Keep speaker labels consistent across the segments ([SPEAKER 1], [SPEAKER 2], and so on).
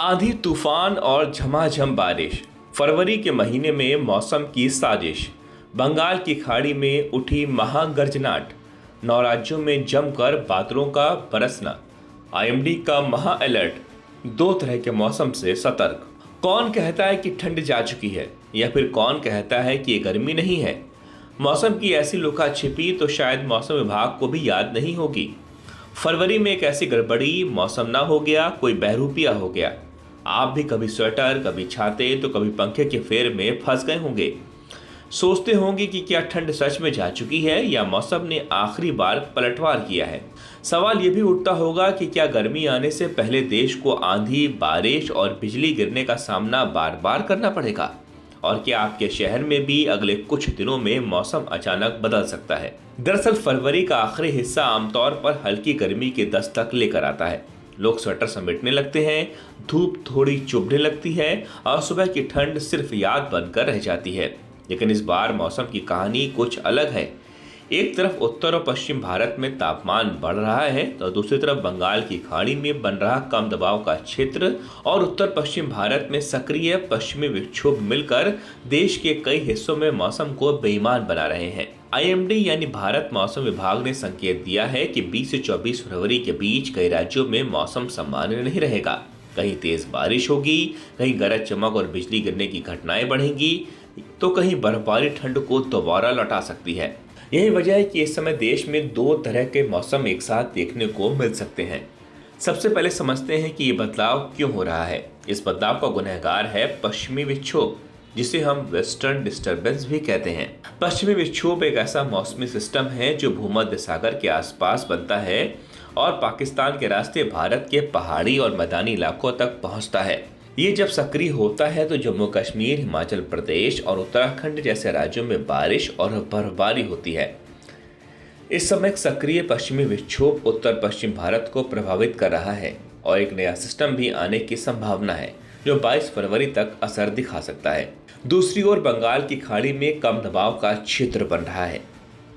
[SPEAKER 1] आंधी तूफान और झमाझम बारिश। फरवरी के महीने में मौसम की साजिश। बंगाल की खाड़ी में उठी महागर्जनाट। 9 राज्यों में जमकर बादलों का बरसना। आईएमडी का महा अलर्ट। 2 तरह के मौसम से सतर्क। कौन कहता है कि ठंड जा चुकी है, या फिर कौन कहता है कि ये गर्मी नहीं है। मौसम की ऐसी लुका छिपी तो शायद मौसम विभाग को भी याद नहीं होगी। फरवरी में एक ऐसी गड़बड़ी, मौसम ना हो गया, कोई बहरूपिया हो गया। आप भी कभी स्वेटर, कभी छाते तो कभी पंखे के फेर में फंस गए होंगे। सोचते होंगे कि क्या ठंड सच में जा चुकी है या मौसम ने आखिरी बार पलटवार किया है। सवाल ये भी उठता होगा कि क्या गर्मी आने से पहले देश को आंधी, बारिश और बिजली गिरने का सामना बार बार करना पड़ेगा, और क्या आपके शहर में भी अगले कुछ दिनों में मौसम अचानक बदल सकता है। दरअसल फरवरी का आखिरी हिस्सा आमतौर पर हल्की गर्मी के दस्तक लेकर आता है। लोग स्वेटर समेटने लगते हैं, धूप थोड़ी चुभने लगती है और सुबह की ठंड सिर्फ याद बनकर रह जाती है। लेकिन इस बार मौसम की कहानी कुछ अलग है। एक तरफ उत्तर और पश्चिम भारत में तापमान बढ़ रहा है, तो दूसरी तरफ बंगाल की खाड़ी में बन रहा कम दबाव का क्षेत्र और उत्तर पश्चिम भारत में सक्रिय पश्चिमी विक्षोभ मिलकर देश के कई हिस्सों में मौसम को बेईमान बना रहे हैं। आईएमडी यानी भारत मौसम विभाग ने संकेत दिया है कि 20 से 24 फरवरी के बीच कई राज्यों में मौसम सामान्य नहीं रहेगा। कहीं तेज बारिश होगी, कहीं गरज चमक और बिजली गिरने की घटनाएं बढ़ेंगी, तो कहीं बर्फबारी ठंड को दोबारा लौटा सकती है। यही वजह है कि इस समय देश में 2 तरह के मौसम एक साथ देखने को मिल सकते हैं। सबसे पहले समझते हैं कि ये बदलाव क्यों हो रहा है। इस बदलाव का गुनहगार है पश्चिमी विक्षोभ, जिसे हम वेस्टर्न डिस्टर्बेंस भी कहते हैं। पश्चिमी विक्षोभ एक ऐसा मौसमी सिस्टम है जो भूमध्य सागर के आसपास बनता है और पाकिस्तान के रास्ते भारत के पहाड़ी और मैदानी इलाकों तक पहुंचता है। ये जब सक्रिय होता है तो जम्मू कश्मीर, हिमाचल प्रदेश और उत्तराखंड जैसे राज्यों में बारिश और बर्फबारी होती है। इस समय सक्रिय पश्चिमी विक्षोभ उत्तर पश्चिम भारत को प्रभावित कर रहा है और एक नया सिस्टम भी आने की संभावना है जो 22 फरवरी तक असर दिखा सकता है। दूसरी ओर बंगाल की खाड़ी में कम दबाव का क्षेत्र बन रहा है।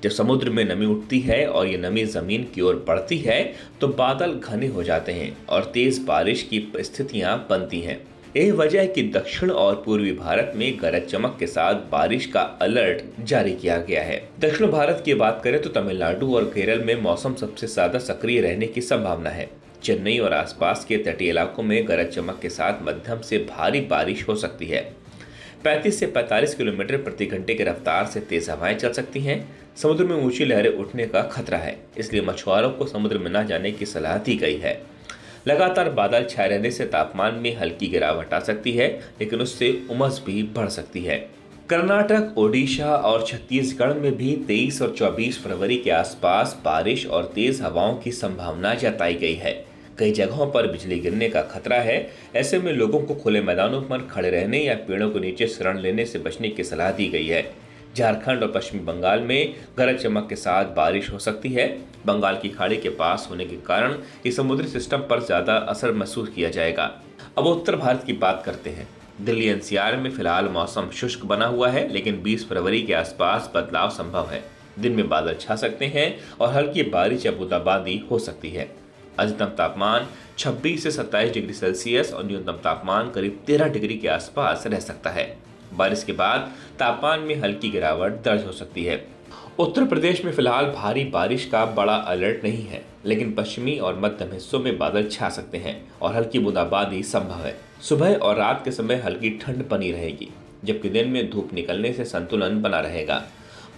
[SPEAKER 1] जब समुद्र में नमी उठती है और ये नमी जमीन की ओर बढ़ती है तो बादल घने हो जाते हैं और तेज बारिश की स्थितियां बनती हैं। यही वजह है कि दक्षिण और पूर्वी भारत में गरज चमक के साथ बारिश का अलर्ट जारी किया गया है। दक्षिण भारत की बात करें तो तमिलनाडु और केरल में मौसम सबसे ज्यादा सक्रिय रहने की संभावना है। चेन्नई और आसपास के तटीय इलाकों में गरज चमक के साथ मध्यम से भारी बारिश हो सकती है। 35 से 45 किलोमीटर प्रति घंटे की रफ्तार से तेज हवाएं चल सकती हैं। समुद्र में ऊंची लहरें उठने का खतरा है, इसलिए मछुआरों को समुद्र में न जाने की सलाह दी गई है। लगातार बादल छाए रहने से तापमान में हल्की गिरावट आ सकती है, लेकिन उससे उमस भी बढ़ सकती है। कर्नाटक, ओडिशा और छत्तीसगढ़ में भी 23 और 24 फरवरी के आसपास बारिश और तेज हवाओं की संभावना जताई गई है। कई जगहों पर बिजली गिरने का खतरा है। ऐसे में लोगों को खुले मैदानों पर खड़े रहने या पेड़ों के नीचे शरण लेने से बचने की सलाह दी गई है। झारखंड और पश्चिमी बंगाल में गरज चमक के साथ बारिश हो सकती है। बंगाल की खाड़ी के पास होने के कारण इस समुद्री सिस्टम पर ज्यादा असर महसूस किया जाएगा। अब उत्तर भारत की बात करते हैं। दिल्ली एनसीआर में फिलहाल मौसम शुष्क बना हुआ है, लेकिन 20 फरवरी के आसपास बदलाव संभव है। दिन में बादल छा सकते हैं और हल्की बारिश या बूंदाबांदी हो सकती है। अधिकतम तापमान 26 से 27 डिग्री सेल्सियस और न्यूनतम तापमान करीब 13 डिग्री के आसपास रह सकता है। बारिश के बाद तापमान में हल्की गिरावट दर्ज हो सकती है। उत्तर प्रदेश में फिलहाल भारी बारिश का बड़ा अलर्ट नहीं है, लेकिन पश्चिमी और मध्यम हिस्सों में बादल छा सकते हैं और हल्की बूंदाबांदी संभव है। सुबह और रात के समय हल्की ठंड बनी रहेगी, जबकि दिन में धूप निकलने से संतुलन बना रहेगा।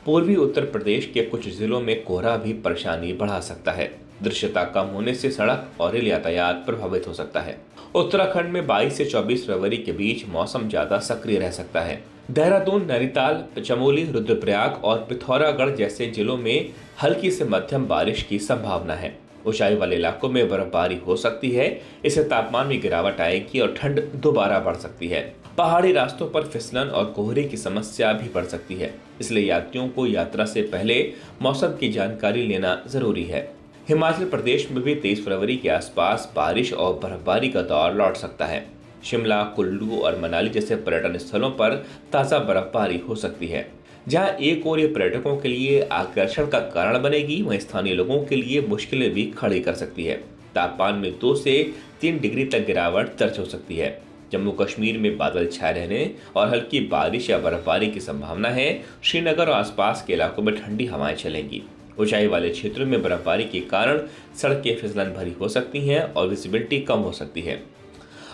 [SPEAKER 1] पूर्वी उत्तर प्रदेश के कुछ जिलों में कोहरा भी परेशानी बढ़ा सकता है। दृश्यता कम होने से सड़क और रेल यातायात प्रभावित हो सकता है। उत्तराखंड में 22 से 24 फरवरी के बीच मौसम ज्यादा सक्रिय रह सकता है। देहरादून, नैनीताल, चमोली, रुद्रप्रयाग और पिथौरागढ़ जैसे जिलों में हल्की से मध्यम बारिश की संभावना है। ऊंचाई वाले इलाकों में बर्फबारी हो सकती है। इससे तापमान में गिरावट आएगी और ठंड दोबारा बढ़ सकती है। पहाड़ी रास्तों पर फिसलन और कोहरे की समस्या भी बढ़ सकती है, इसलिए यात्रियों को यात्रा से पहले मौसम की जानकारी लेना जरूरी है। हिमाचल प्रदेश में भी 23 फरवरी के आसपास बारिश और बर्फबारी का दौर लौट सकता है। शिमला, कुल्लू और मनाली जैसे पर्यटन स्थलों पर ताज़ा बर्फबारी हो सकती है। जहां एक ओर ये पर्यटकों के लिए आकर्षण का कारण बनेगी, वहीं स्थानीय लोगों के लिए मुश्किलें भी खड़ी कर सकती है। तापमान में 2 से 3 डिग्री तक गिरावट दर्ज हो सकती है। जम्मू कश्मीर में बादल छाए रहने और हल्की बारिश या बर्फबारी की संभावना है। श्रीनगर और आसपास के इलाकों में ठंडी हवाएं चलेंगी। ऊंचाई वाले क्षेत्रों में बर्फबारी के कारण सड़कें फिसलन भरी हो सकती हैं और विजिबिलिटी कम हो सकती है।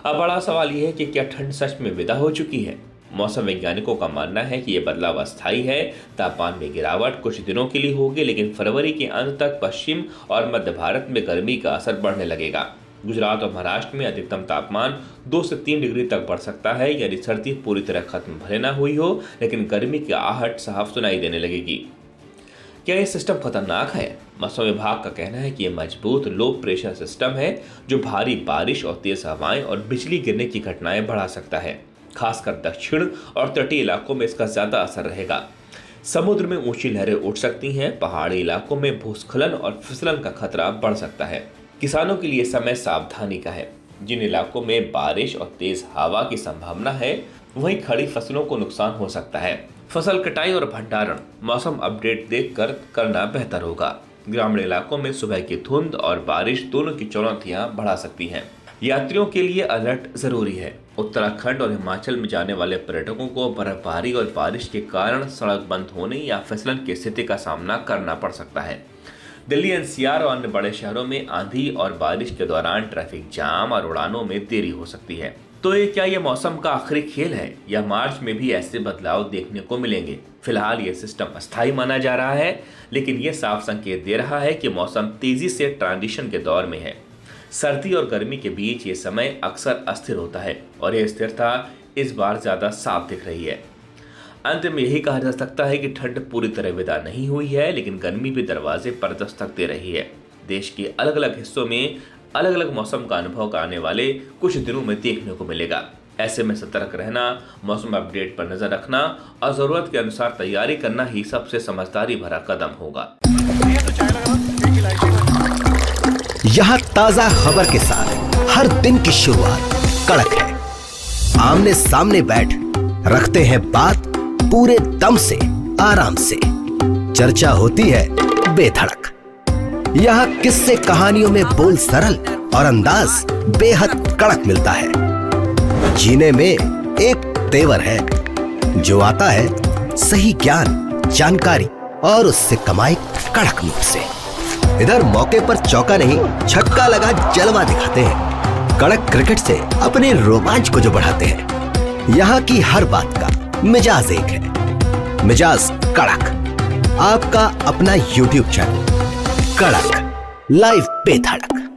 [SPEAKER 1] अब बड़ा सवाल यह है कि क्या ठंड सच में विदा हो चुकी है? मौसम वैज्ञानिकों का मानना है कि यह बदलाव अस्थायी है। तापमान में गिरावट कुछ दिनों के लिए होगी, लेकिन फरवरी के अंत तक पश्चिम और मध्य भारत में गर्मी का असर बढ़ने लगेगा। गुजरात और महाराष्ट्र में अधिकतम तापमान 2 से 3 डिग्री तक बढ़ सकता है, यानी सर्दी पूरी तरह खत्म भले ना हुई हो, लेकिन गर्मी की आहट साफ सुनाई देने लगेगी। क्या यह सिस्टम खतरनाक है? मौसम विभाग का कहना है कि यह मजबूत लो प्रेशर सिस्टम है जो भारी बारिश और तेज हवाएं और बिजली गिरने की घटनाएं बढ़ा सकता है। खासकर दक्षिण और तटीय इलाकों में इसका ज्यादा असर रहेगा। समुद्र में ऊंची लहरें उठ सकती हैं। पहाड़ी इलाकों में भूस्खलन और फिसलन का खतरा बढ़ सकता है। किसानों के लिए समय सावधानी का है। जिन इलाकों में बारिश और तेज हवा की संभावना है, वहीं खड़ी फसलों को नुकसान हो सकता है। फसल कटाई और भंडारण मौसम अपडेट देखकर करना बेहतर होगा। ग्रामीण इलाकों में सुबह की धुंध और बारिश दोनों की चुनौतियां बढ़ा सकती हैं। यात्रियों के लिए अलर्ट जरूरी है। उत्तराखंड और हिमाचल में जाने वाले पर्यटकों को बर्फबारी और बारिश के कारण सड़क बंद होने या फिसलन की स्थिति का सामना करना पड़ सकता है। दिल्ली, एनसीआर और अन्य बड़े शहरों में आंधी और बारिश के दौरान ट्रैफिक जाम और उड़ानों में देरी हो सकती है। तो ये क्या यह मौसम का आखिरी खेल है या मार्च में भी ऐसे बदलाव देखने को मिलेंगे? फिलहाल ये सिस्टम अस्थायी माना जा रहा है, लेकिन यह साफ संकेत दे रहा है कि मौसम तेजी से ट्रांजिशन के दौर में है। सर्दी और गर्मी के बीच ये समय अक्सर अस्थिर होता है और यह स्थिरता इस बार ज्यादा साफ दिख रही है। अंत में यही कहा जा सकता है कि ठंड पूरी तरह विदा नहीं हुई है, लेकिन गर्मी भी दरवाजे पर दस्तक दे रही है। देश के अलग अलग हिस्सों में अलग अलग मौसम का अनुभव कराने वाले कुछ दिनों में देखने को मिलेगा। ऐसे में सतर्क रहना, मौसम अपडेट पर नजर रखना और जरूरत के अनुसार तैयारी करना ही सबसे समझदारी भरा कदम होगा।
[SPEAKER 2] यहाँ ताजा खबर के साथ हर दिन की शुरुआत कड़क है। आमने सामने बैठ रखते हैं बात पूरे दम से, आराम से। चर्चा होती है बेधड़क। यहाँ किस्से कहानियों में बोल सरल और अंदाज बेहद कड़क मिलता है। जीने में एक तेवर है जो आता है सही ज्ञान, जानकारी और उससे कमाई कड़क नोट से। इधर मौके पर चौका नहीं, छक्का लगा जलवा दिखाते हैं। कड़क क्रिकेट से अपने रोमांच को जो बढ़ाते हैं। यहाँ की हर बात का मिजाज एक है, मिजाज कड़क। आपका अपना YouTube चैनल कड़क, लाइव बेधड़क।